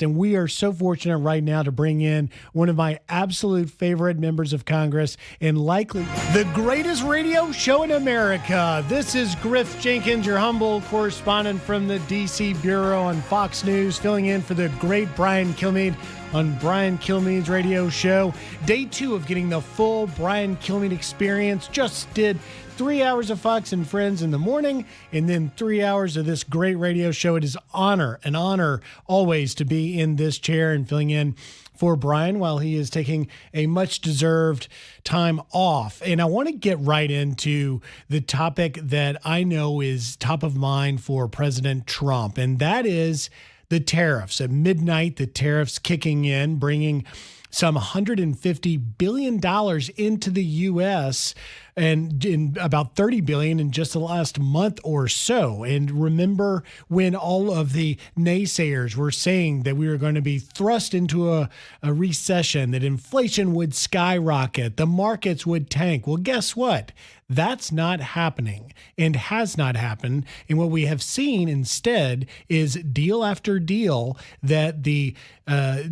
And we are so fortunate right now to bring in one of my absolute favorite members of Congress and likely the greatest radio show in America. This is Griff Jenkins, your humble correspondent from the D.C. Bureau on Fox News, filling in for the great Brian Kilmeade on Brian Kilmeade's radio show. Day 2 of getting the full Brian Kilmeade experience. Just did 3 hours of Fox and Friends in the morning, and then 3 hours of this great radio show. It is an honor always to be in this chair and filling in for Brian while he is taking a much-deserved time off. And I want to get right into the topic that I know is top of mind for President Trump, and that is the tariffs. At midnight, the tariffs kicking in, bringing some $150 billion into the U.S., and in about $30 billion in just the last month or so. And remember when all of the naysayers were saying that we were going to be thrust into a recession, that inflation would skyrocket, the markets would tank. Well, guess what? That's not happening and has not happened. And what we have seen instead is deal after deal that the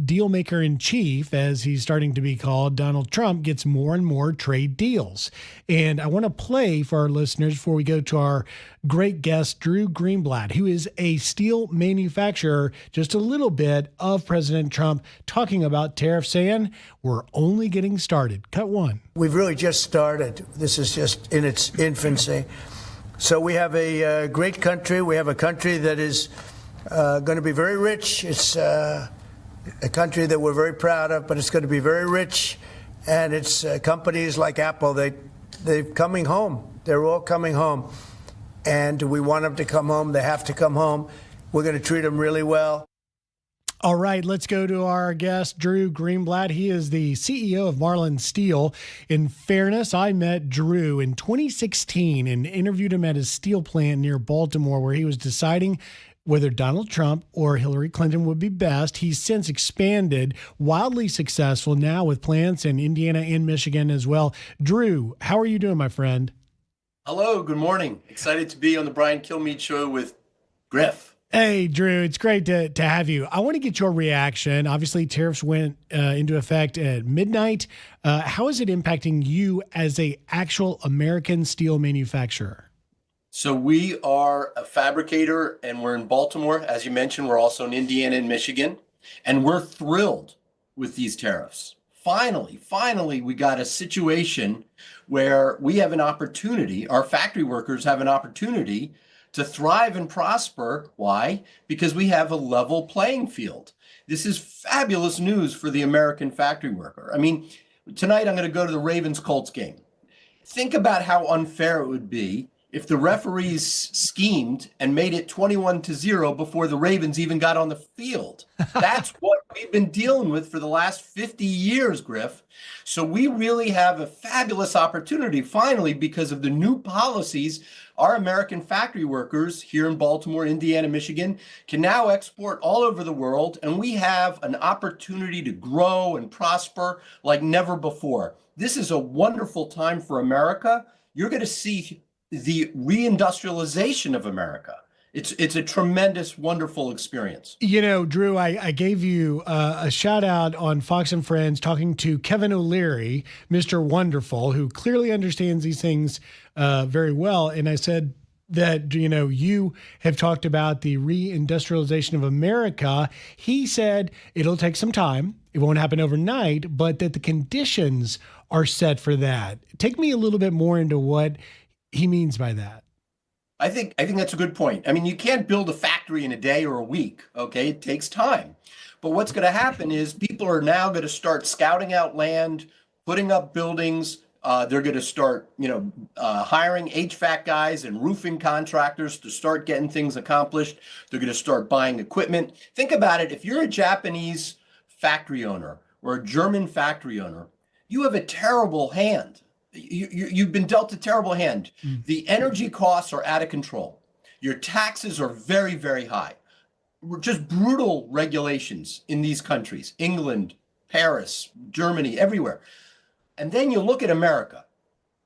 deal maker in chief, as he's starting to be called, Donald Trump, gets more and more trade deals. And I want to play for our listeners before we go to our great guest, Drew Greenblatt, who is a steel manufacturer, just a little bit of President Trump talking about tariffs, saying we're only getting started. Cut 1. We've really just started. This is just in its infancy. So we have a great country. We have a country that is going to be very rich. It's a country that we're very proud of, but it's going to be very rich. And it's companies like Apple, they're coming home. They're all coming home. And we want them to come home. They have to come home. We're going to treat them really well. All right, let's go to our guest, Drew Greenblatt. He is the CEO of Marlin Steel. In fairness, I met Drew in 2016 and interviewed him at his steel plant near Baltimore, where he was deciding whether Donald Trump or Hillary Clinton would be best. He's since expanded, wildly successful now with plants in Indiana and Michigan as well. Drew, how are you doing, my friend? Hello, good morning. Excited to be on the Brian Kilmeade Show with Griff. Hey, Drew, it's great to have you. I want to get your reaction. Obviously, tariffs went into effect at midnight. How is it impacting you as a actual American steel manufacturer? So we are a fabricator, and we're in Baltimore. As you mentioned, we're also in Indiana and Michigan, and we're thrilled with these tariffs. Finally, we got a situation where we have an opportunity, our factory workers have an opportunity to thrive and prosper. Why? Because we have a level playing field. This is fabulous news for the American factory worker. I mean, tonight I'm going to go to the Ravens-Colts game. Think about how unfair it would be if the referees schemed and made it 21-0 before the Ravens even got on the field. That's what we've been dealing with for the last 50 years, Griff. So we really have a fabulous opportunity finally because of the new policies. Our American factory workers here in Baltimore, Indiana, Michigan can now export all over the world, and we have an opportunity to grow and prosper like never before. This is a wonderful time for America. You're going to see the reindustrialization of America. It's a tremendous, wonderful experience. You know, Drew, I gave you a shout out on Fox and Friends talking to Kevin O'Leary, Mr. Wonderful, who clearly understands these things very well. And I said that, you know, you have talked about the reindustrialization of America. He said it'll take some time. It won't happen overnight, but that the conditions are set for that. Take me a little bit more into what he means by that. I think that's a good point. I mean, you can't build a factory in a day or a week, okay? It takes time. But what's going to happen is people are now going to start scouting out land, putting up buildings. They're going to start, hiring HVAC guys and roofing contractors to start getting things accomplished. They're going to start buying equipment. Think about it. If you're a Japanese factory owner or a German factory owner, you have a terrible hand. You've been dealt a terrible hand. The energy costs are out of control. Your taxes are very, very high. Just brutal regulations in these countries, England, Paris, Germany, everywhere. And then you look at America.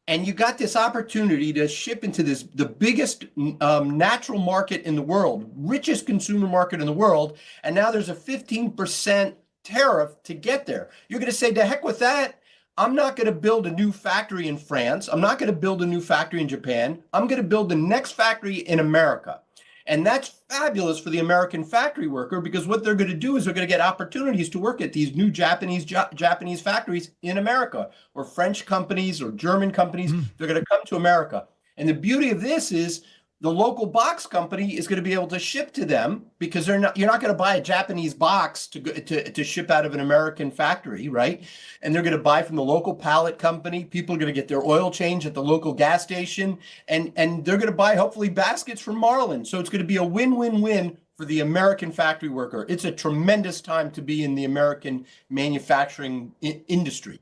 And you got this opportunity to ship into the biggest natural market in the world, richest consumer market in the world, and now there's a 15% tariff to get there. You're going to say, to heck with that. I'm not going to build a new factory in France. I'm not going to build a new factory in Japan. I'm going to build the next factory in America. And that's fabulous for the American factory worker, because what they're going to do is they're going to get opportunities to work at these new Japanese factories in America, or French companies or German companies. They're going to come to America. And the beauty of this is the local box company is going to be able to ship to them, because you're not going to buy a Japanese box to ship out of an American factory, right? And they're going to buy from the local pallet company. People are going to get their oil change at the local gas station, and they're going to buy hopefully baskets from Marlin. So it's going to be a win-win-win for the American factory worker. It's a tremendous time to be in the American manufacturing industry.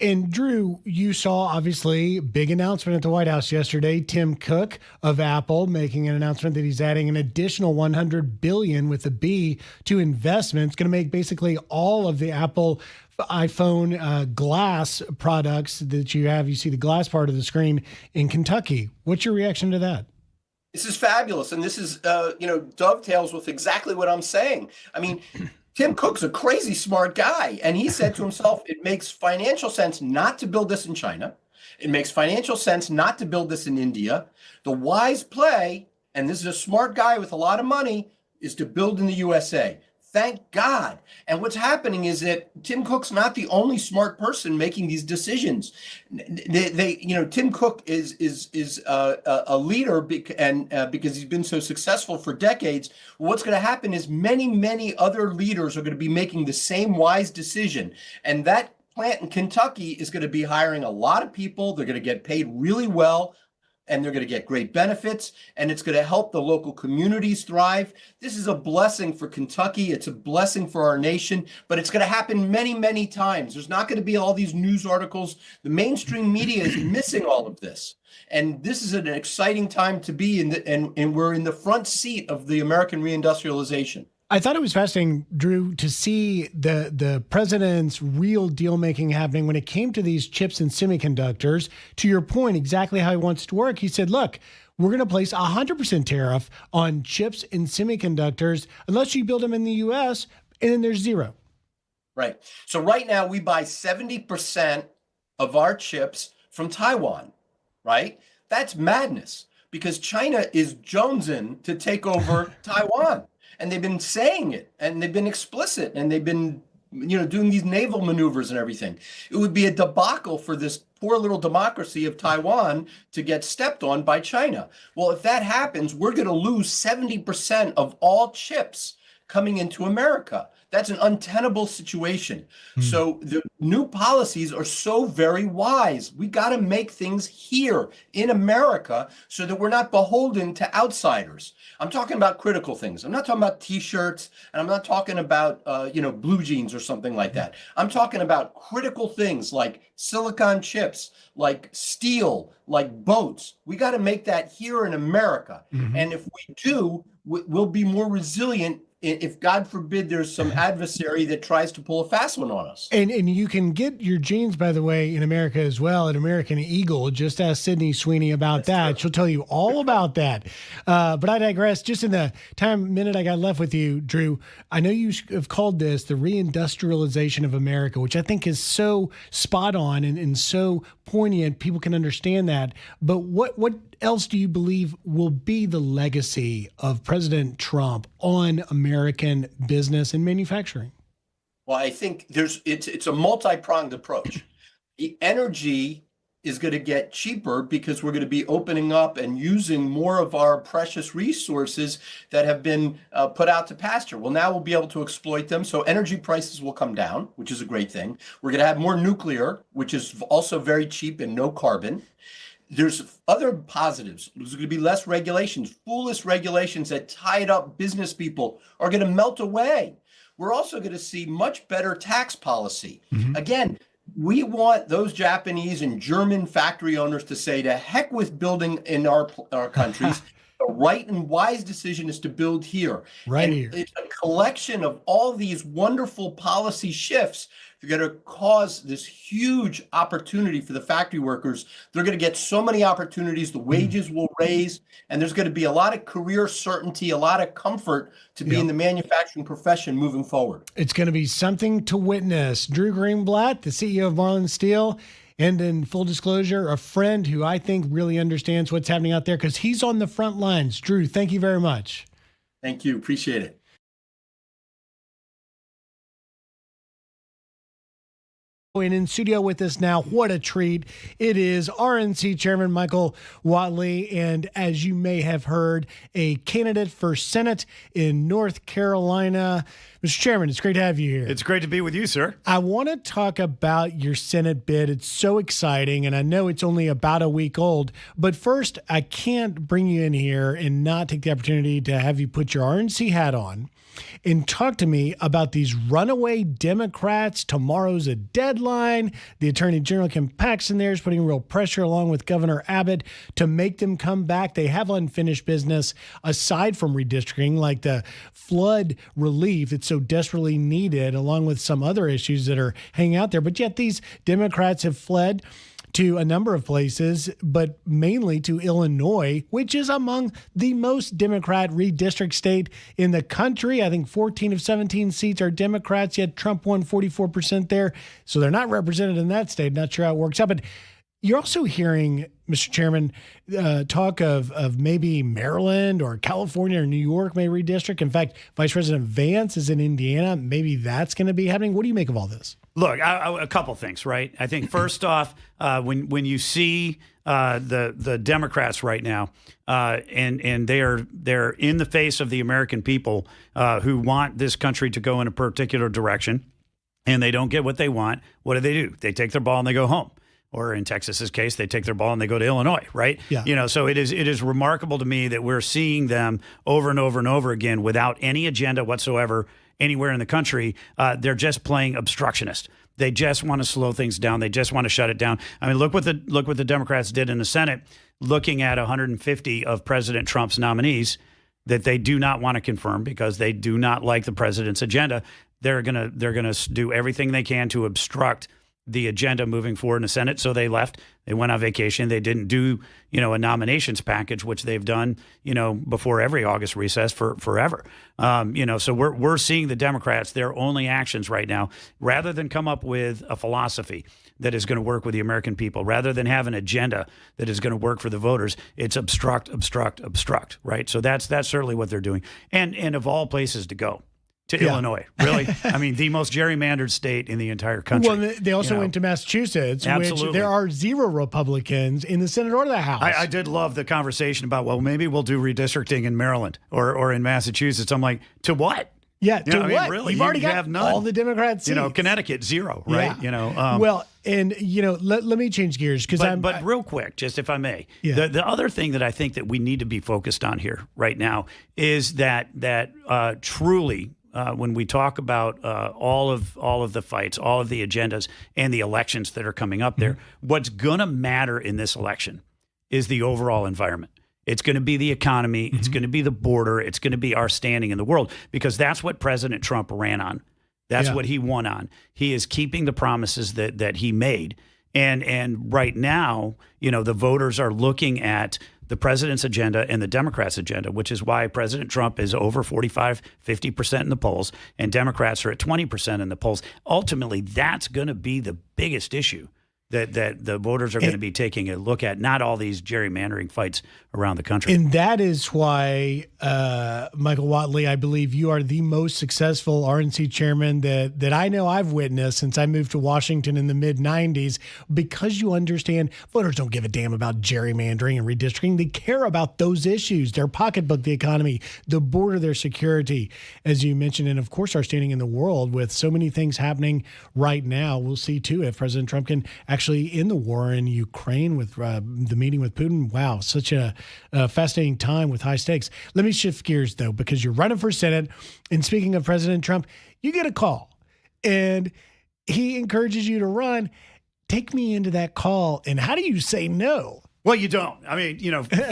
And Drew, you saw obviously big announcement at the White House yesterday. Tim Cook of Apple making an announcement that he's adding an additional $100 billion with a B to investments, going to make basically all of the Apple iPhone glass products that you have. You see the glass part of the screen in Kentucky. What's your reaction to that? This is fabulous, and this is dovetails with exactly what I'm saying. I mean, Tim Cook's a crazy smart guy, and he said to himself, it makes financial sense not to build this in China. It makes financial sense not to build this in India. The wise play, and this is a smart guy with a lot of money, is to build in the USA. Thank God. And what's happening is that Tim Cook's not the only smart person making these decisions. Tim Cook is a leader, because he's been so successful for decades. What's going to happen is many other leaders are going to be making the same wise decision. And that plant in Kentucky is going to be hiring a lot of people. They're going to get paid really well, and they're going to get great benefits, and it's going to help the local communities thrive. This is a blessing for Kentucky. It's a blessing for our nation, but it's going to happen many times. There's not going to be all these news articles. The mainstream media is missing all of this. And this is an exciting time to be in, and we're in the front seat of the American reindustrialization. I thought it was fascinating, Drew, to see the president's real deal making happening when it came to these chips and semiconductors. To your point, exactly how he wants it to work. He said, look, we're going to place 100% tariff on chips and semiconductors unless you build them in the U.S., and then there's zero. Right. So right now we buy 70% of our chips from Taiwan, right? That's madness, because China is jonesing to take over Taiwan. And they've been saying it, and they've been explicit, and they've been, doing these naval maneuvers and everything. It would be a debacle for this poor little democracy of Taiwan to get stepped on by China. Well, if that happens, we're going to lose 70% of all chips coming into America. That's an untenable situation. So the new policies are so very wise. We got to make things here in America so that we're not beholden to outsiders. I'm talking about critical things. I'm not talking about T-shirts, and I'm not talking about, blue jeans or something like that. I'm talking about critical things like silicon chips, like steel, like boats. We got to make that here in America. And if we do, we'll be more resilient if, God forbid, there's some adversary that tries to pull a fast one on us. And you can get your jeans, by the way, in America as well at American Eagle. Just ask Sydney Sweeney about that. True. She'll tell you all about that. But I digress. Just in the minute I got left with you, Drew, I know you have called this the reindustrialization of America, which I think is so spot on and so poignant. People can understand that. But what else do you believe will be the legacy of President Trump on American business and manufacturing? Well, I think it's a multi-pronged approach. The energy is going to get cheaper because we're going to be opening up and using more of our precious resources that have been put out to pasture. Well, now we'll be able to exploit them. So energy prices will come down, which is a great thing. We're going to have more nuclear, which is also very cheap and no carbon. There's other positives. There's going to be less regulations. Foolish regulations that tied up business people are going to melt away. We're also going to see much better tax policy. Again, we want those Japanese and German factory owners to say, to heck with building in our countries. The right and wise decision is to build here. Right and here. It's a collection of all these wonderful policy shifts. They're going to cause this huge opportunity for the factory workers. They're going to get so many opportunities. The wages will raise, and there's going to be a lot of career certainty, a lot of comfort to be in the manufacturing profession moving forward. It's going to be something to witness. Drew Greenblatt, the CEO of Marlin Steel, and in full disclosure, a friend who I think really understands what's happening out there because he's on the front lines. Drew, thank you very much. Thank you. Appreciate it. And in studio with us now, what a treat. It is RNC Chairman Michael Whatley, and as you may have heard, a candidate for Senate in North Carolina. Mr. Chairman, it's great to have you here. It's great to be with you, sir. I want to talk about your Senate bid. It's so exciting, and I know it's only about a week old. But first, I can't bring you in here and not take the opportunity to have you put your RNC hat on and talk to me about these runaway Democrats. Tomorrow's a deadline. The Attorney General Kim Paxton there is putting real pressure along with Governor Abbott to make them come back. They have unfinished business aside from redistricting, like the flood relief that's so desperately needed, along with some other issues that are hanging out there. But yet these Democrats have fled to a number of places, but mainly to Illinois, which is among the most Democrat redistrict state in the country. I think 14 of 17 seats are Democrats, yet Trump won 44% there. So they're not represented in that state. Not sure how it works out. But you're also hearing, Mr. Chairman, talk of maybe Maryland or California or New York may redistrict. In fact, Vice President Vance is in Indiana. Maybe that's going to be happening. What do you make of all this? Look, a couple things, right? I think first off, when you see the Democrats right now, and they're in the face of the American people who want this country to go in a particular direction, and they don't get what they want, what do? They take their ball and they go home. Or in Texas's case, they take their ball and they go to Illinois, right? Yeah. You know, so it is remarkable to me that we're seeing them over and over and over again without any agenda whatsoever anywhere in the country. They're just playing obstructionist. They just want to slow things down. They just want to shut it down. I mean, look what the Democrats did in the Senate, looking at 150 of President Trump's nominees that they do not want to confirm because they do not like the president's agenda. They're gonna do everything they can to obstruct the agenda moving forward in the Senate. So they left. They went on vacation. They didn't do, a nominations package, which they've done, before every August recess for forever. So we're seeing the Democrats, their only actions right now, rather than come up with a philosophy that is going to work with the American people, rather than have an agenda that is going to work for the voters, it's obstruct, right? So that's certainly what they're doing. And of all places to go. To Illinois, really? I mean, the most gerrymandered state in the entire country. Well, they also went to Massachusetts, Absolutely. which there are 0 Republicans in the Senate or the House. I did love the conversation about, well, maybe we'll do redistricting in Maryland or in Massachusetts. I'm like, to what? Yeah, to what? Mean, really, You've already got have none. all the Democrat seats. Connecticut, 0, right? Yeah. Let me change gears because But real quick, just if I may, Yeah. the other thing that I think that we need to be focused on here right now is that truly. When we talk about all of the fights, all of the agendas, and the elections that are coming up there, what's going to matter in this election is the overall environment. It's going to be the economy. It's going to be the border. It's going to be our standing in the world, because that's what President Trump ran on. That's what he won on. He is keeping the promises that he made. And right now, the voters are looking at the president's agenda and the Democrats' agenda, which is why President Trump is over 45, 50% in the polls, and Democrats are at 20% in the polls. Ultimately, that's going to be the biggest issue that the voters are going to be taking a look at, not all these gerrymandering fights around the country. And that is why, Michael Whatley, I believe you are the most successful RNC chairman that I know I've witnessed since I moved to Washington in the mid-'90s, because you understand voters don't give a damn about gerrymandering and redistricting. They care about those issues, their pocketbook, the economy, the border, their security, as you mentioned, and of course our standing in the world with so many things happening right now. We'll see, too, if President Trump can actually end the war in Ukraine with the meeting with Putin. Wow, such a fascinating time with high stakes. Let me shift gears, though, because you're running for Senate. And speaking of President Trump, you get a call and he encourages you to run. Take me into that call. And how do you say no? Well, you don't. I mean,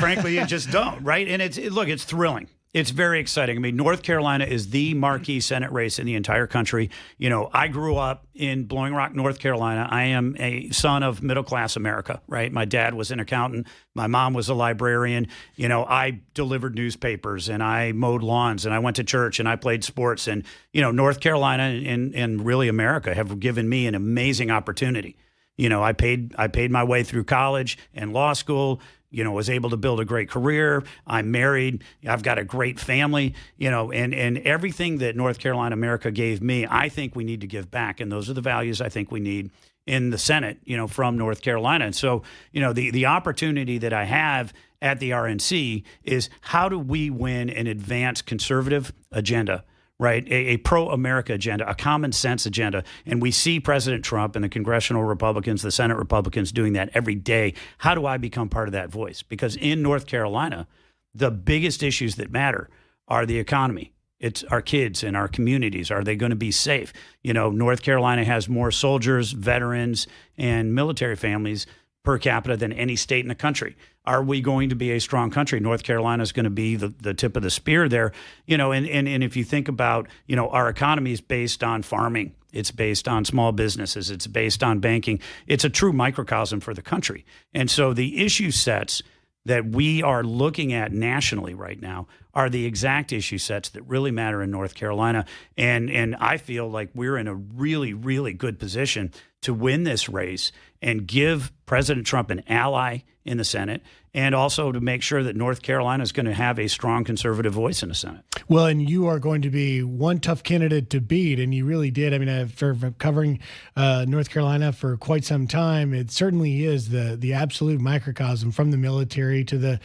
frankly, you just don't, right? And it's thrilling. It's very exciting. I mean, North Carolina is the marquee Senate race in the entire country. I grew up in Blowing Rock, North Carolina. I am a son of middle-class America, right? My dad was an accountant. My mom was a librarian. I delivered newspapers and I mowed lawns and I went to church and I played sports. And, North Carolina and really America have given me an amazing opportunity. I paid my way through college and law school. Was able to build a great career. I'm married. I've got a great family, and everything that North Carolina America gave me, I think we need to give back. And those are the values I think we need in the Senate, from North Carolina. And so, the opportunity that I have at the RNC is how do we win an advanced conservative agenda? Right, a pro-America agenda, a common sense agenda. And we see President Trump and the congressional Republicans, the Senate Republicans doing that every day. How do I become part of that voice? Because in North Carolina, the biggest issues that matter are the economy. It's our kids and our communities. Are they going to be safe? North Carolina has more soldiers, veterans, and military families per capita than any state in the country. Are we going to be a strong country? North Carolina is going to be the tip of the spear there. And if you think about, our economy is based on farming. It's based on small businesses. It's based on banking. It's a true microcosm for the country. And so the issue sets that we are looking at nationally right now are the exact issue sets that really matter in North Carolina. And I feel like we're in a really, really good position to win this race and give President Trump an ally in the Senate, and also to make sure that North Carolina is going to have a strong conservative voice in the Senate. Well, and you are going to be one tough candidate to beat, and you really did. I mean, after covering North Carolina for quite some time, it certainly is the absolute microcosm, from the military to the,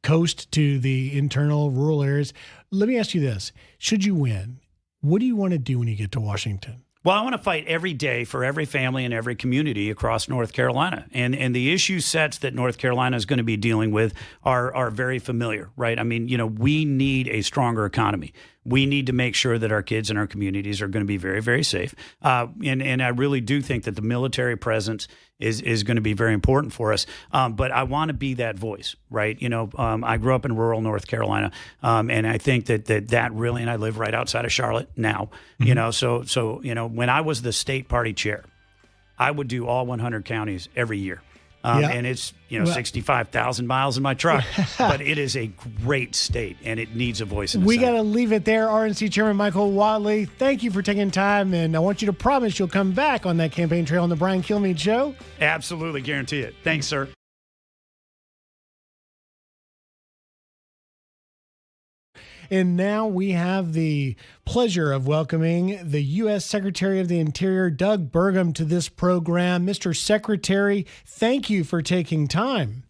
coast to the internal rural areas. Let me ask you this. Should you win, what do you want to do when you get to Washington? Well, I want to fight every day for every family and every community across North Carolina. And the issue sets that North Carolina is going to be dealing with are very familiar, right? I mean, we need a stronger economy. We need to make sure that our kids and our communities are going to be very, very safe. And I really do think that the military presence is going to be very important for us. But I want to be that voice, right? I grew up in rural North Carolina, and I think that really, and I live right outside of Charlotte now, so when I was the state party chair, I would do all 100 counties every year. And it's 65,000 miles in my truck, but it is a great state and it needs a voice in the We Senate. got to leave it there. RNC Chairman Michael Whatley, thank you for taking time, and I want you to promise you'll come back on that campaign trail on the Brian Kilmeade Show. Absolutely, guarantee it. Thanks, sir. And now we have the pleasure of welcoming the U.S. Secretary of the Interior, Doug Burgum, to this program. Mr. Secretary, thank you for taking time.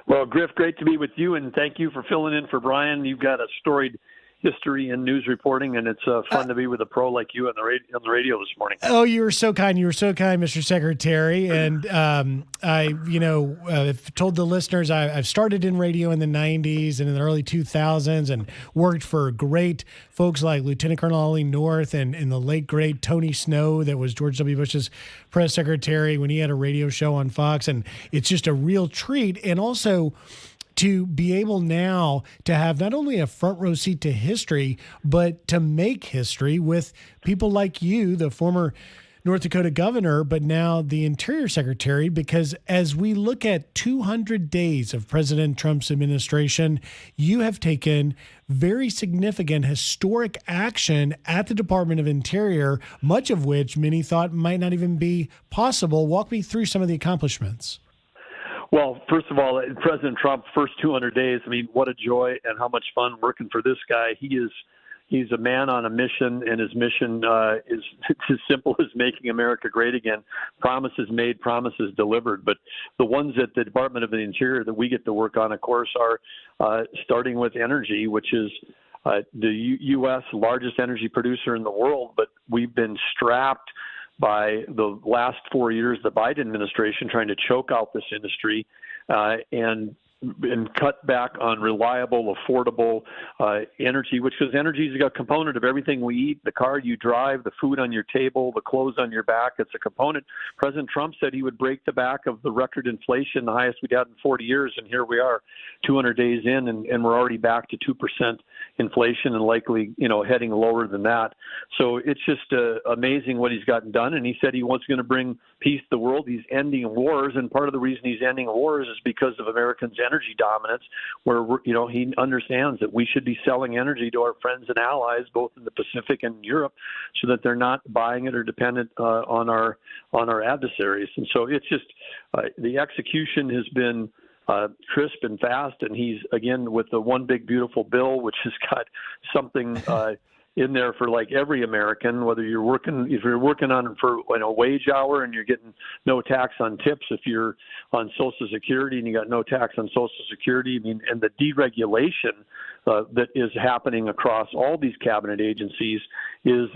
Well, Griff, great to be with you, and thank you for filling in for Brian. You've got a storied history in news reporting, and it's fun to be with a pro like you on the radio this morning. Oh, you were so kind. You were so kind, Mr. Secretary. And I've told the listeners I've started in radio in the 90s and in the early 2000s and worked for great folks like Lieutenant Colonel Ollie North and the late, great Tony Snow, that was George W. Bush's press secretary when he had a radio show on Fox. And it's just a real treat. And also, to be able now to have not only a front row seat to history, but to make history with people like you, the former North Dakota governor, but now the Interior Secretary, because as we look at 200 days of President Trump's administration, you have taken very significant historic action at the Department of Interior, much of which many thought might not even be possible. Walk me through some of the accomplishments. Well, first of all, President Trump, first 200 days, I mean, what a joy and how much fun working for this guy. He's a man on a mission, and his mission is as simple as making America great again. Promises made, promises delivered. But the ones at the Department of the Interior that we get to work on, of course, are starting with energy, which is the U.S. largest energy producer in the world. But we've been strapped by the last 4 years, the Biden administration trying to choke out this industry. And and cut back on reliable, affordable energy, because energy is a component of everything we eat, the car you drive, the food on your table, the clothes on your back. It's a component. President Trump said he would break the back of the record inflation, the highest we'd had in 40 years, and here we are 200 days in, and we're already back to 2% inflation and likely, heading lower than that. So it's just amazing what he's gotten done, and he said he was going to bring peace to the world. He's ending wars, and part of the reason he's ending wars is because of Americans' energy dominance, where he understands that we should be selling energy to our friends and allies, both in the Pacific and Europe, so that they're not buying it or dependent on our adversaries. And so it's just the execution has been crisp and fast, and he's again with the one big beautiful bill, which has got something in there for like every American, whether if you're working on for a wage hour and you're getting no tax on tips, if you're on Social Security and you got no tax on Social Security, and the deregulation that is happening across all these cabinet agencies is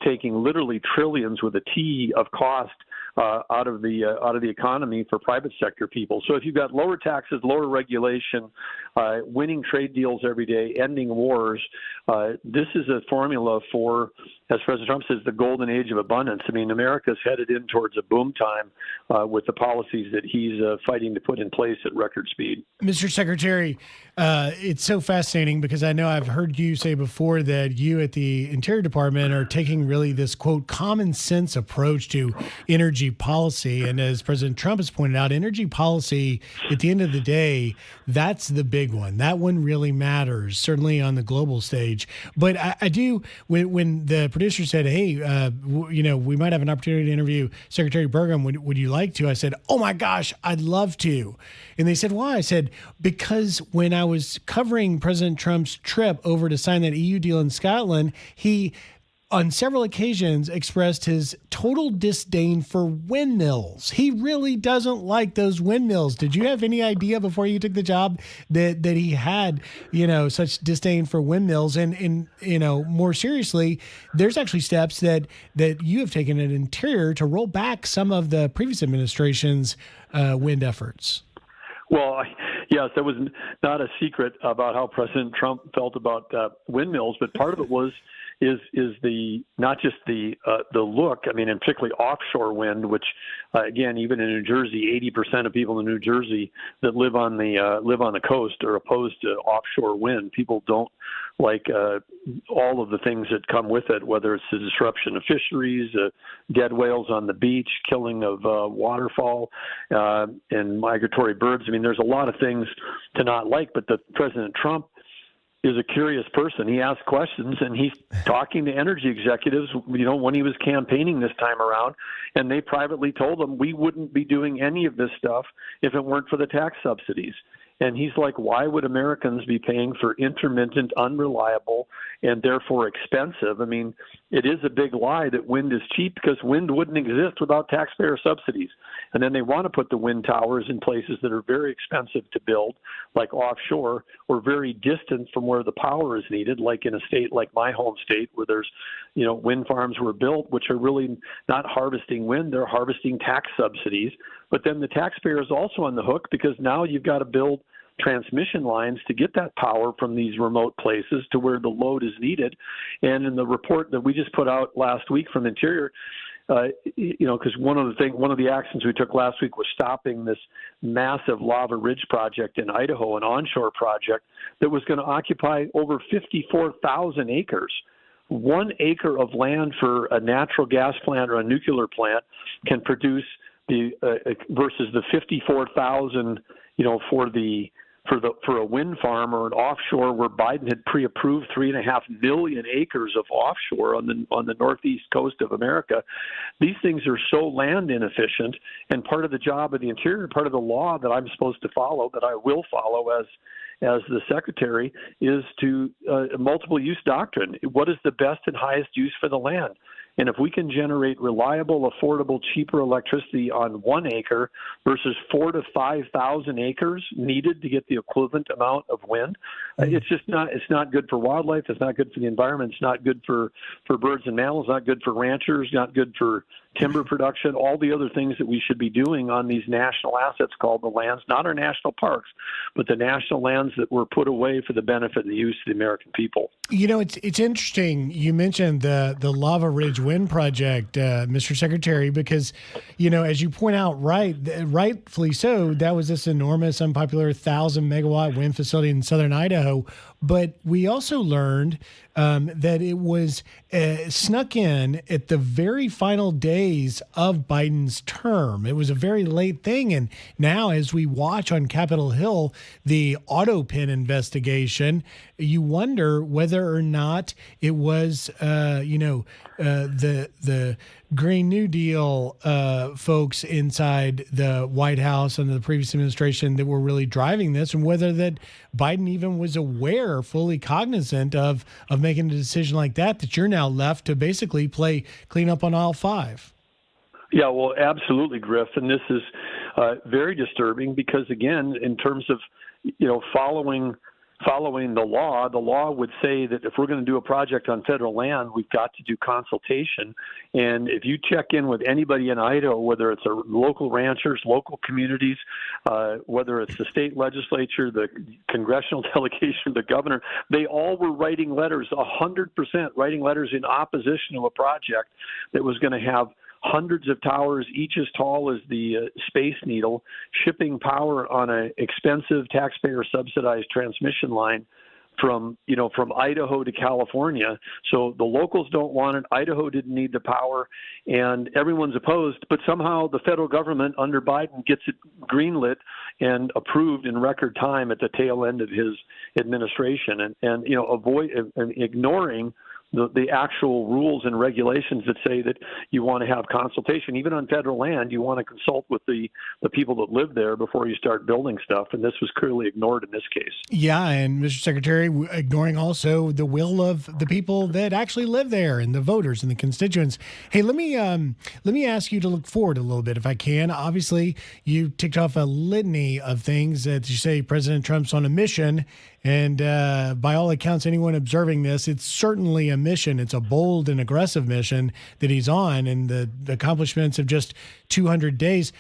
taking literally trillions with a T of cost out of the economy for private sector people. So if you've got lower taxes, lower regulation, winning trade deals every day, ending wars, this is a formula for, as President Trump says, the golden age of abundance. America's headed in towards a boom time with the policies that he's fighting to put in place at record speed. Mr. Secretary, it's so fascinating because I know I've heard you say before that you at the Interior Department are taking really this, quote, common sense approach to energy policy. And as President Trump has pointed out, energy policy, at the end of the day, that's the big one. That one really matters, certainly on the global stage. But I do, when the producer said, hey, we might have an opportunity to interview Secretary Burgum, would you like to? I said, oh my gosh, I'd love to. And they said, why? I said, because when I was covering President Trump's trip over to sign that EU deal in Scotland, he on several occasions expressed his total disdain for windmills. He really doesn't like those windmills. Did you have any idea before you took the job that he had, such disdain for windmills? And more seriously, there's actually steps that you have taken at Interior to roll back some of the previous administration's wind efforts. Well, yes, that was not a secret about how President Trump felt about windmills, but part of it is the not just the look. And particularly offshore wind, which again, even in New Jersey, 80% of people in New Jersey that live on the coast are opposed to offshore wind. People don't like all of the things that come with it, whether it's the disruption of fisheries, dead whales on the beach, killing of waterfowl, and migratory birds. There's a lot of things to not like, but President Trump is a curious person. He asks questions, and he's talking to energy executives, when he was campaigning this time around, and they privately told him we wouldn't be doing any of this stuff if it weren't for the tax subsidies. And he's like, why would Americans be paying for intermittent, unreliable, and therefore expensive? It is a big lie that wind is cheap, because wind wouldn't exist without taxpayer subsidies. And then they want to put the wind towers in places that are very expensive to build, like offshore, or very distant from where the power is needed, like in a state like my home state, where there's, wind farms were built, which are really not harvesting wind, they're harvesting tax subsidies. But then the taxpayer is also on the hook, because now you've got to build transmission lines to get that power from these remote places to where the load is needed. And in the report that we just put out last week from Interior, because one of the actions we took last week was stopping this massive Lava Ridge project in Idaho, an onshore project that was going to occupy over 54,000 acres. 1 acre of land for a natural gas plant or a nuclear plant can produce versus the 54,000, for a wind farm or an offshore, where Biden had pre-approved 3.5 million acres of offshore on the northeast coast of America. These things are so land inefficient, and part of the job of the Interior, part of the law that I'm supposed to follow, that I will follow as the secretary, is to multiple use doctrine. What is the best and highest use for the land? And if we can generate reliable, affordable, cheaper electricity on 1 acre versus 4,000 to 5,000 acres needed to get the equivalent amount of wind, it's just not. It's not good for wildlife. It's not good for the environment. It's not good for birds and mammals. Not good for ranchers. Not good for timber production. All the other things that we should be doing on these national assets called the lands, not our national parks, but the national lands that were put away for the benefit and the use of the American people. You know, it's interesting. You mentioned the Lava Ridge Wind Project, Mr. Secretary, because, you know, as you point out, rightfully so, that was this enormous, unpopular 1,000 megawatt wind facility in southern Idaho. But we also learned that it was snuck in at the very final days of Biden's term. It was a very late thing. And now, as we watch on Capitol Hill, the AutoPin investigation, you wonder whether or not it was, the Green New Deal folks inside the White House under the previous administration that were really driving this, and whether that Biden even was aware, fully cognizant of making a decision like that you're now left to basically play cleanup on aisle 5. Yeah, well, absolutely, Griff. And this is very disturbing because, again, in terms of, following the law would say that if we're going to do a project on federal land, we've got to do consultation. And if you check in with anybody in Idaho, whether it's local ranchers, local communities, whether it's the state legislature, the congressional delegation, the governor, they all were writing letters, 100% writing letters in opposition to a project that was going to have hundreds of towers, each as tall as the Space Needle, shipping power on an expensive taxpayer-subsidized transmission line from Idaho to California. So the locals don't want it. Idaho didn't need the power, and everyone's opposed. But somehow the federal government under Biden gets it greenlit and approved in record time at the tail end of his administration, and ignoring the actual rules and regulations that say that you want to have consultation. Even on federal land, you want to consult with the people that live there before you start building stuff, and this was clearly ignored in this case. Yeah, and Mr. Secretary, ignoring also the will of the people that actually live there and the voters and the constituents. Hey, let me ask you to look forward a little bit, if I can. Obviously, you ticked off a litany of things that you say President Trump's on a mission, and by all accounts, anyone observing this, it's certainly a mission. It's a bold and aggressive mission that he's on, and the accomplishments of just 200 days.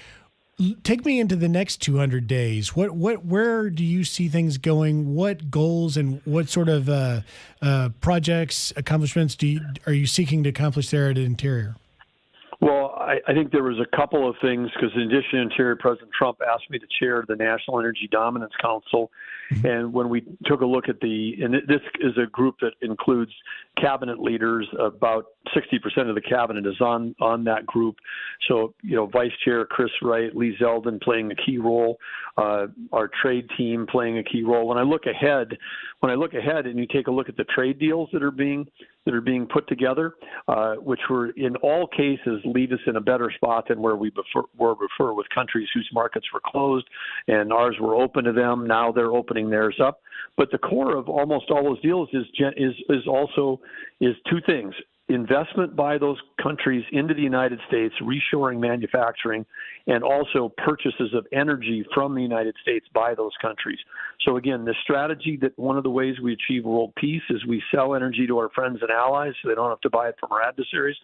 Take me into the next 200 days. Where do you see things going? What goals and what sort of projects, accomplishments are you seeking to accomplish there at Interior? Well, I think there was a couple of things, because in addition to Interior, President Trump asked me to chair the National Energy Dominance Council. And when we took a look at and this is a group that includes cabinet leaders, about 60% of the cabinet is on that group. So, Vice Chair Chris Wright, Lee Zeldin playing a key role, our trade team playing a key role. When I look ahead and you take a look at the trade deals that are being put together, which were in all cases leave us in a better spot than where we refer with countries whose markets were closed and ours were open to them. Now they're opening theirs up. But the core of almost all those deals is two things: investment by those countries into the United States, reshoring manufacturing, and also purchases of energy from the United States by those countries. So again, the strategy that one of the ways we achieve world peace is we sell energy to our friends and allies so they don't have to buy it from our adversaries.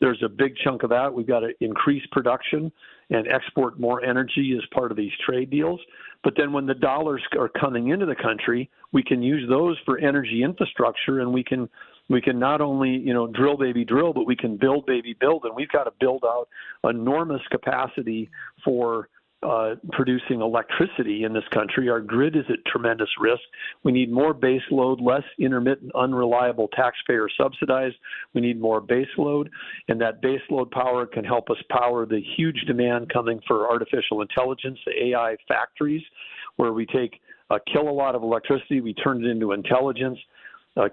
There's a big chunk of that. We've got to increase production and export more energy as part of these trade deals. But then when the dollars are coming into the country, we can use those for energy infrastructure, and we can not only, drill, baby, drill, but we can build, baby, build. And we've got to build out enormous capacity for producing electricity in this country. Our grid is at tremendous risk. We need more base load, less intermittent, unreliable, taxpayer subsidized. We need more base load, and that base load power can help us power the huge demand coming for artificial intelligence, the AI factories, where we take a kilowatt of electricity, we turn it into intelligence. A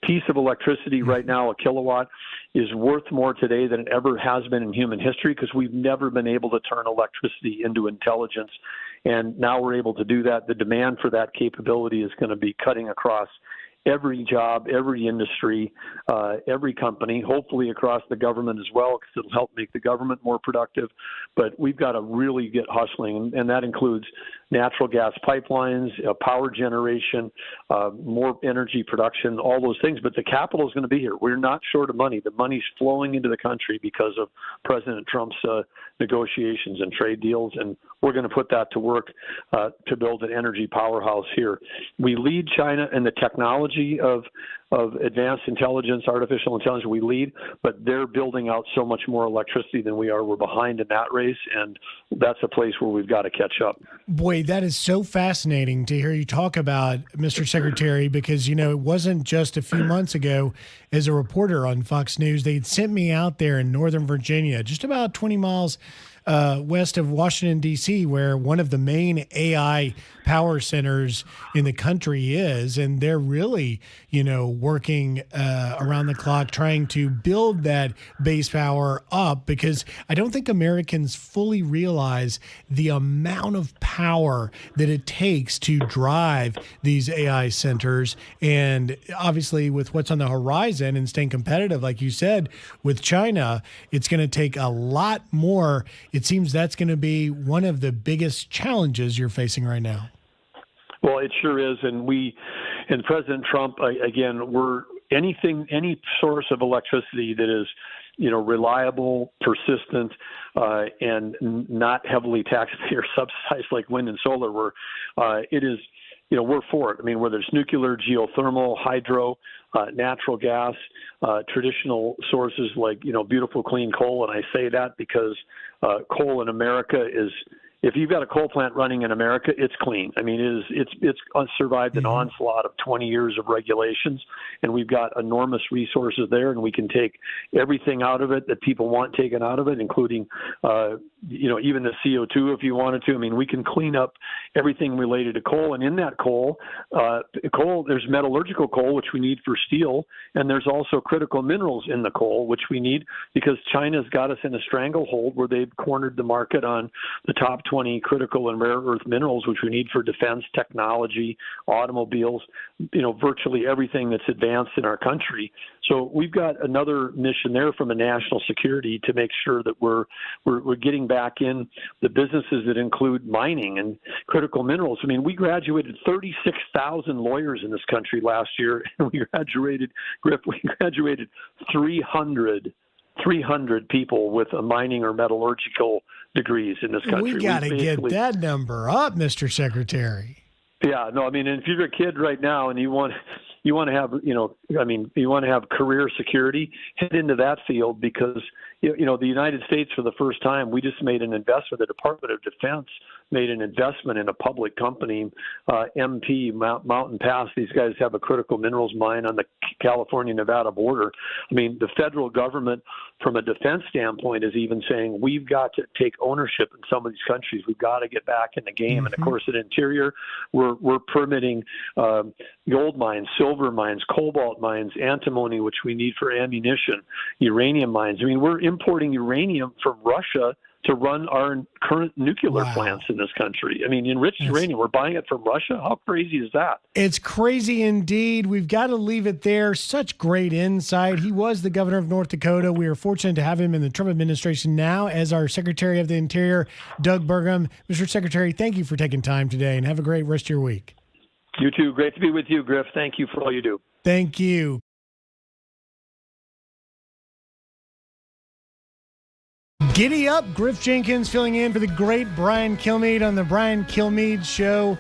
piece of electricity right now, a kilowatt, is worth more today than it ever has been in human history, because we've never been able to turn electricity into intelligence. And now we're able to do that. The demand for that capability is going to be cutting across every job, every industry, every company, hopefully across the government as well, because it'll help make the government more productive. But we've got to really get hustling, and that includes natural gas pipelines, power generation, more energy production, all those things. But the capital is going to be here. We're not short of money. The money's flowing into the country because of President Trump's negotiations and trade deals, and we're going to put that to work to build an energy powerhouse here. We lead China in the technology of advanced intelligence, artificial intelligence. We lead, but they're building out so much more electricity than we are. We're behind in that race, and that's a place where we've got to catch up. Boy, that is so fascinating to hear you talk about, Mr. Secretary, because, it wasn't just a few months ago as a reporter on Fox News, they'd sent me out there in Northern Virginia, just about 20 miles west of Washington, D.C., where one of the main AI power centers in the country is. And they're really, working around the clock trying to build that base power up, because I don't think Americans fully realize the amount of power that it takes to drive these AI centers. And obviously, with what's on the horizon and staying competitive, like you said, with China, it's going to take a lot more. It seems that's going to be one of the biggest challenges you're facing right now. Well, it sure is. And President Trump, again, any source of electricity that is, reliable, persistent, and not heavily taxpayer subsidized like wind and solar, it is, we're for it. I mean, whether it's nuclear, geothermal, hydro, natural gas, traditional sources like, beautiful clean coal. And I say that because coal in America is, if you've got a coal plant running in America, it's clean. I mean, it's survived an onslaught of 20 years of regulations, and we've got enormous resources there, and we can take everything out of it that people want taken out of it, including, even the CO2 if you wanted to. I mean, we can clean up everything related to coal, and in that coal, there's metallurgical coal, which we need for steel, and there's also critical minerals in the coal, which we need because China's got us in a stranglehold where they've cornered the market on the top 20 critical and rare earth minerals, which we need for defense, technology, automobiles, virtually everything that's advanced in our country. So we've got another mission there from a national security to make sure that we're getting back in the businesses that include mining and critical minerals. I mean, we graduated 36,000 lawyers in this country last year, and we graduated 300 people with a mining or metallurgical degrees in this country. We got to get that number up, Mr. Secretary. Yeah, no, I mean, if you're a kid right now and you want to have, you want to have career security, head into that field because, the United States for the first time, we just made an investment. The Department of Defense made an investment in a public company, MP, Mountain Pass. These guys have a critical minerals mine on the California-Nevada border. I mean, the federal government, from a defense standpoint, is even saying we've got to take ownership in some of these countries. We've got to get back in the game. Mm-hmm. And, of course, at Interior, we're permitting gold mines, silver mines, cobalt mines, antimony, which we need for ammunition, uranium mines. I mean, we're importing uranium from Russia to run our current nuclear plants in this country. I mean, enriched uranium, we're buying it from Russia. How crazy is that? It's crazy indeed. We've got to leave it there. Such great insight. He was the governor of North Dakota. We are fortunate to have him in the Trump administration now as our Secretary of the Interior, Doug Burgum. Mr. Secretary, thank you for taking time today, and have a great rest of your week. You too. Great to be with you, Griff. Thank you for all you do. Thank you. Giddy up, Griff Jenkins filling in for the great Brian Kilmeade on the Brian Kilmeade Show,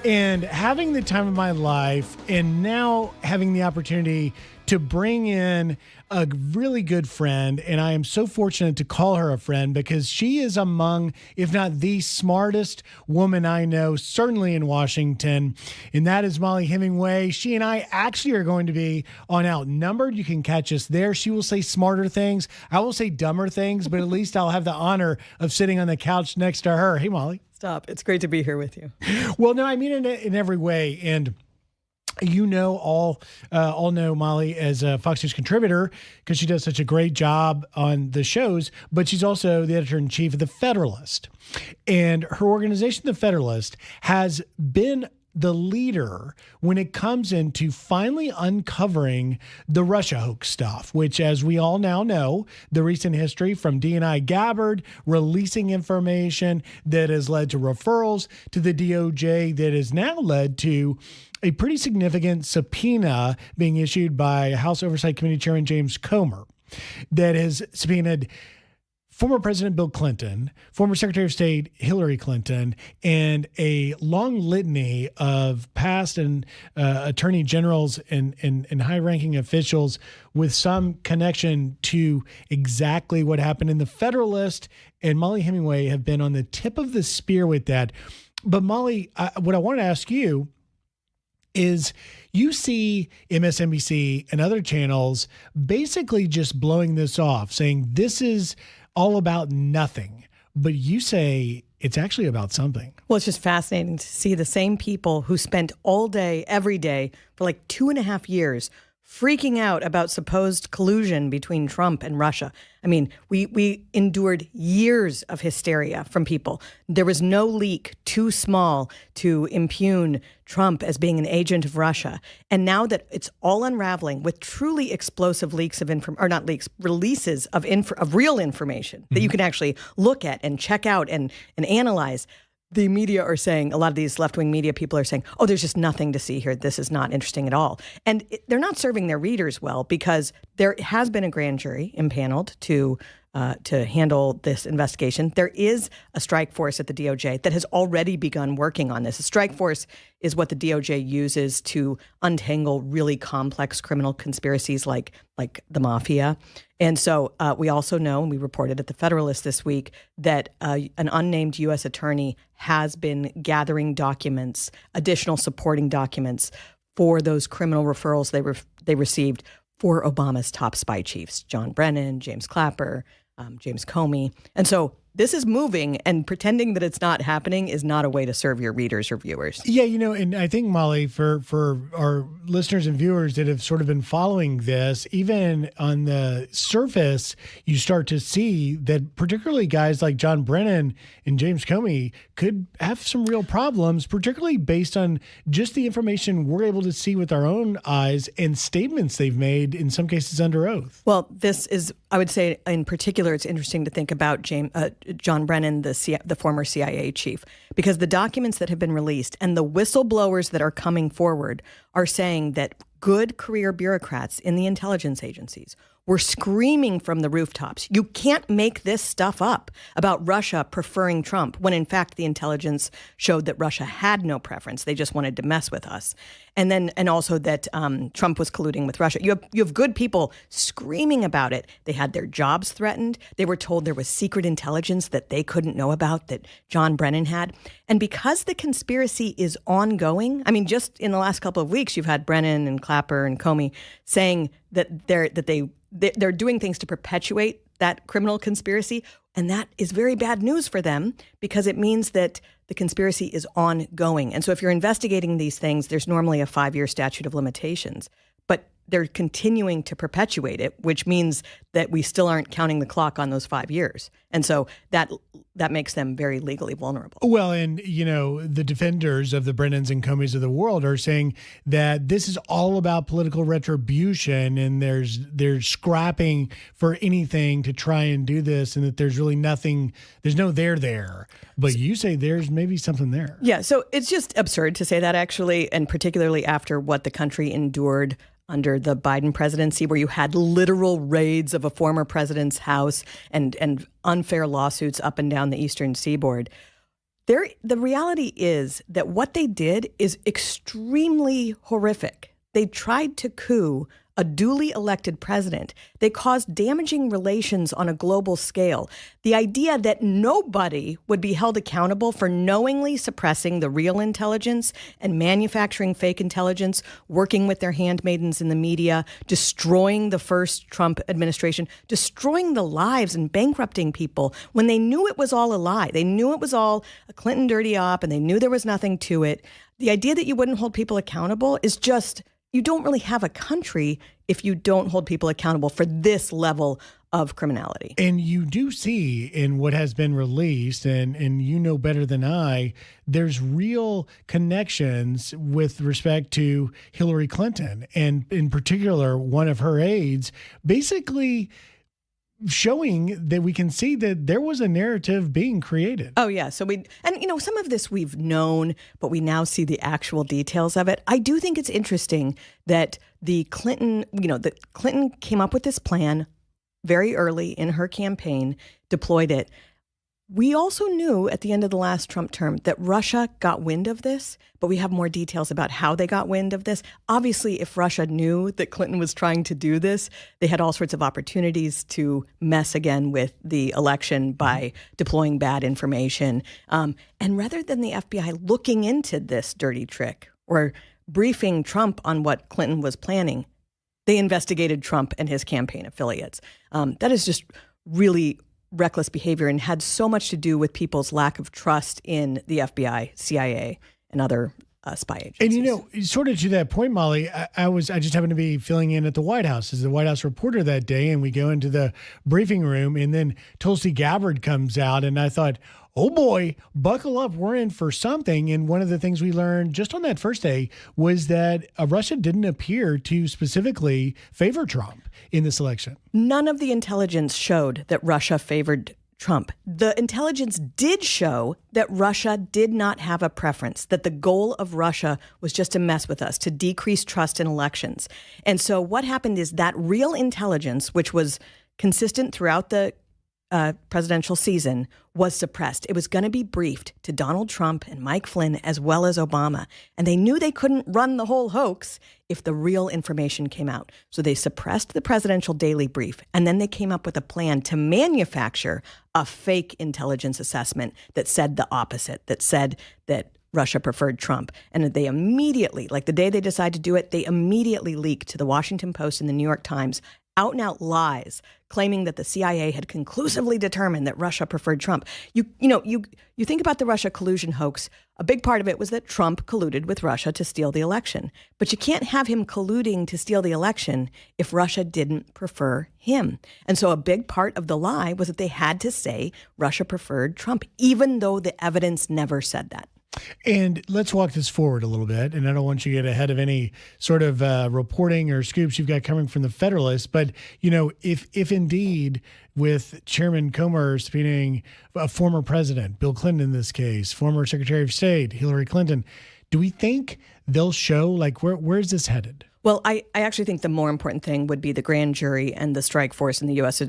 and having the time of my life, and now having the opportunity to bring in a really good friend. And I am so fortunate to call her a friend because she is among, if not the smartest woman I know, certainly in Washington. And that is Molly Hemingway. She and I actually are going to be on Outnumbered. You can catch us there. She will say smarter things. I will say dumber things, but at least I'll have the honor of sitting on the couch next to her. Hey, Molly. Stop. It's great to be here with you. Well, no, I mean in every way. And all know Molly as a Fox News contributor because she does such a great job on the shows, but she's also the editor-in-chief of The Federalist. And her organization, The Federalist, has been the leader when it comes into finally uncovering the Russia hoax stuff, which, as we all now know, the recent history from DNI Gabbard releasing information that has led to referrals to the DOJ that has now led to a pretty significant subpoena being issued by House Oversight Committee Chairman James Comer that has subpoenaed former President Bill Clinton, former Secretary of State Hillary Clinton, and a long litany of past and attorney generals and high-ranking officials with some connection to exactly what happened in the Federalist. And Molly Hemingway have been on the tip of the spear with that. But Molly, what I want to ask you is, you see MSNBC and other channels basically just blowing this off, saying this is all about nothing, but you say it's actually about something. Well, it's just fascinating to see the same people who spent all day, every day, for like 2.5 years freaking out about supposed collusion between Trump and Russia. I mean, we endured years of hysteria from people. There was no leak too small to impugn Trump as being an agent of Russia. And now that it's all unraveling with truly explosive leaks of releases of real information that you can actually look at and check out and analyze. The media are saying, a lot of these left-wing media people are saying, oh, there's just nothing to see here. This is not interesting at all. And they're not serving their readers well, because there has been a grand jury impaneled to handle this investigation. There is a strike force at the DOJ that has already begun working on this. A strike force is what the DOJ uses to untangle really complex criminal conspiracies like the mafia. And so we also know, and we reported at the Federalist this week, that an unnamed U.S. attorney has been gathering documents, additional supporting documents for those criminal referrals they received for Obama's top spy chiefs, John Brennan, James Clapper, James Comey. And so this is moving, and pretending that it's not happening is not a way to serve your readers or viewers. Yeah, and I think, Molly, for our listeners and viewers that have sort of been following this, even on the surface, you start to see that particularly guys like John Brennan and James Comey could have some real problems, particularly based on just the information we're able to see with our own eyes and statements they've made, in some cases under oath. Well, this is, I would say in particular, it's interesting to think about John Brennan, the former CIA chief, because the documents that have been released and the whistleblowers that are coming forward are saying that good career bureaucrats in the intelligence agencies were screaming from the rooftops, you can't make this stuff up about Russia preferring Trump, when in fact the intelligence showed that Russia had no preference. They just wanted to mess with us. And also that Trump was colluding with Russia. You have good people screaming about it. They had their jobs threatened. They were told there was secret intelligence that they couldn't know about that John Brennan had. And because the conspiracy is ongoing, I mean, just in the last couple of weeks, you've had Brennan and Clapper and Comey saying that they're doing things to perpetuate that criminal conspiracy. And that is very bad news for them, because it means that the conspiracy is ongoing. And so if you're investigating these things, there's normally a 5-year statute of limitations. But they're continuing to perpetuate it, which means that we still aren't counting the clock on those 5 years. And so that makes them very legally vulnerable. Well, and, the defenders of the Brennans and Comeys of the world are saying that this is all about political retribution, and they're scrapping for anything to try and do this, and that there's really nothing, there's no there. But you say there's maybe something there. Yeah, so it's just absurd to say that, actually, and particularly after what the country endured under the Biden presidency, where you had literal raids of a former president's house and unfair lawsuits up and down the eastern seaboard. The reality is that what they did is extremely horrific. They tried to coup a duly elected president. They caused damaging relations on a global scale. The idea that nobody would be held accountable for knowingly suppressing the real intelligence and manufacturing fake intelligence, working with their handmaidens in the media, destroying the first Trump administration, destroying the lives and bankrupting people when they knew it was all a lie. They knew it was all a Clinton dirty op, and they knew there was nothing to it. The idea that you wouldn't hold people accountable is just, you don't really have a country if you don't hold people accountable for this level of criminality. And you do see in what has been released, and you know better than I, there's real connections with respect to Hillary Clinton, and in particular, one of her aides, basically showing that we can see that there was a narrative being created. Oh, yeah. So some of this we've known, but we now see the actual details of it. I do think it's interesting that Clinton came up with this plan very early in her campaign, deployed it. We also knew at the end of the last Trump term that Russia got wind of this, but we have more details about how they got wind of this. Obviously, if Russia knew that Clinton was trying to do this, they had all sorts of opportunities to mess again with the election by deploying bad information. And rather than the FBI looking into this dirty trick or briefing Trump on what Clinton was planning, they investigated Trump and his campaign affiliates. That is just really reckless behavior and had so much to do with people's lack of trust in the FBI, CIA, and other spy agencies. And sort of to that point, Molly, I just happened to be filling in at the White House as the White House reporter that day, and we go into the briefing room, and then Tulsi Gabbard comes out, and I thought, oh boy, buckle up, we're in for something. And one of the things we learned just on that first day was that Russia didn't appear to specifically favor Trump in this election. None of the intelligence showed that Russia favored Trump. The intelligence did show that Russia did not have a preference, that the goal of Russia was just to mess with us, to decrease trust in elections. And so what happened is that real intelligence, which was consistent throughout the presidential season, was suppressed. It was going to be briefed to Donald Trump and Mike Flynn as well as Obama. And they knew they couldn't run the whole hoax if the real information came out. So they suppressed the presidential daily brief. And then they came up with a plan to manufacture a fake intelligence assessment that said the opposite, that said that Russia preferred Trump. And they immediately, like the day they decided to do it, they immediately leaked to the Washington Post and the New York Times out and out lies claiming that the CIA had conclusively determined that Russia preferred Trump. You think about the Russia collusion hoax. A big part of it was that Trump colluded with Russia to steal the election. But you can't have him colluding to steal the election if Russia didn't prefer him. And so a big part of the lie was that they had to say Russia preferred Trump, even though the evidence never said that. And let's walk this forward a little bit. And I don't want you to get ahead of any sort of reporting or scoops you've got coming from the Federalist. But, if indeed with Chairman Comer subpoenaing a former president, Bill Clinton in this case, former Secretary of State, Hillary Clinton, do we think they'll show where's this headed? Well, I actually think the more important thing would be the grand jury and the strike force and the U.S.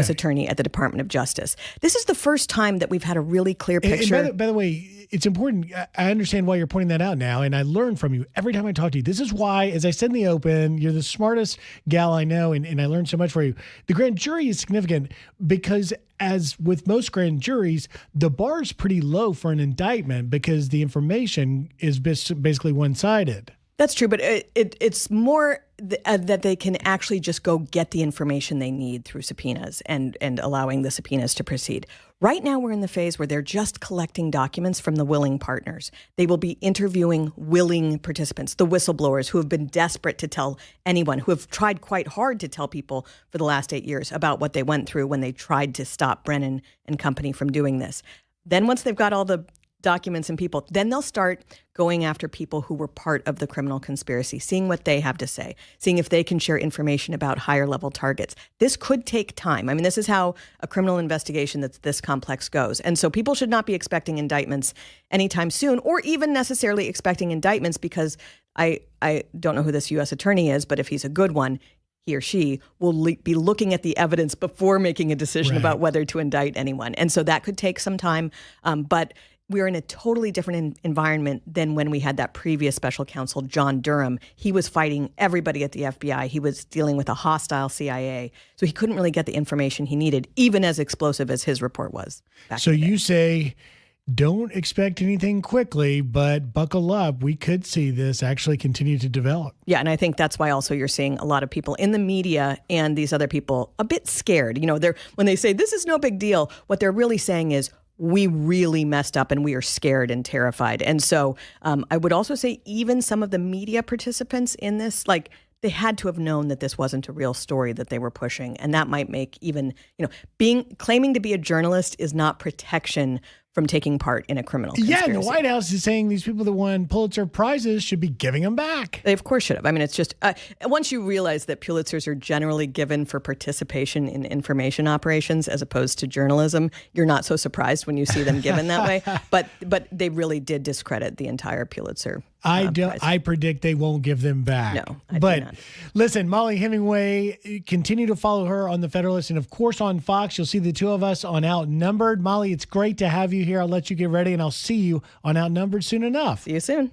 Attorney at the Department of Justice. This is the first time that we've had a really clear picture. And by the way, it's important. I understand why you're pointing that out now, and I learn from you every time I talk to you. This is why, as I said in the open, you're the smartest gal I know, and I learned so much from you. The grand jury is significant because, as with most grand juries, the bar is pretty low for an indictment because the information is basically one-sided. That's true, but it's more that they can actually just go get the information they need through subpoenas and allowing the subpoenas to proceed. Right now, we're in the phase where they're just collecting documents from the willing partners. They will be interviewing willing participants, the whistleblowers who have been desperate to tell anyone, who have tried quite hard to tell people for the last 8 years about what they went through when they tried to stop Brennan and company from doing this. Then once they've got all the documents and people, then they'll start going after people who were part of the criminal conspiracy, seeing what they have to say, seeing if they can share information about higher level targets. This could take time. I mean, this is how a criminal investigation that's this complex goes. And so people should not be expecting indictments anytime soon, or even necessarily expecting indictments, because I don't know who this U.S. attorney is, but if he's a good one, he or she will be looking at the evidence before making a decision about whether to indict anyone. And so that could take some time. But we're in a totally different environment than when we had that previous special counsel, John Durham. He was fighting everybody at the FBI. He was dealing with a hostile CIA. So he couldn't really get the information he needed, even as explosive as his report was. So you say, don't expect anything quickly, but buckle up. We could see this actually continue to develop. Yeah, and I think that's why also you're seeing a lot of people in the media and these other people a bit scared. When they say this is no big deal, what they're really saying is, we really messed up and we are scared and terrified. And so I would also say even some of the media participants in this, like they had to have known that this wasn't a real story that they were pushing. And that might make even, claiming to be a journalist is not protection from taking part in a criminal conspiracy. Yeah, and the White House is saying these people that won Pulitzer Prizes should be giving them back. They of course should have. I mean, it's just, once you realize that Pulitzers are generally given for participation in information operations as opposed to journalism, you're not so surprised when you see them given that way. But they really did discredit the entire Pulitzer prize. I predict they won't give them back. No, I do but not. Listen, Molly Hemingway, continue to follow her on the Federalist and, of course, on Fox. You'll see the two of us on Outnumbered. Molly, it's great to have you here. I'll let you get ready, and I'll see you on Outnumbered soon enough. See you soon.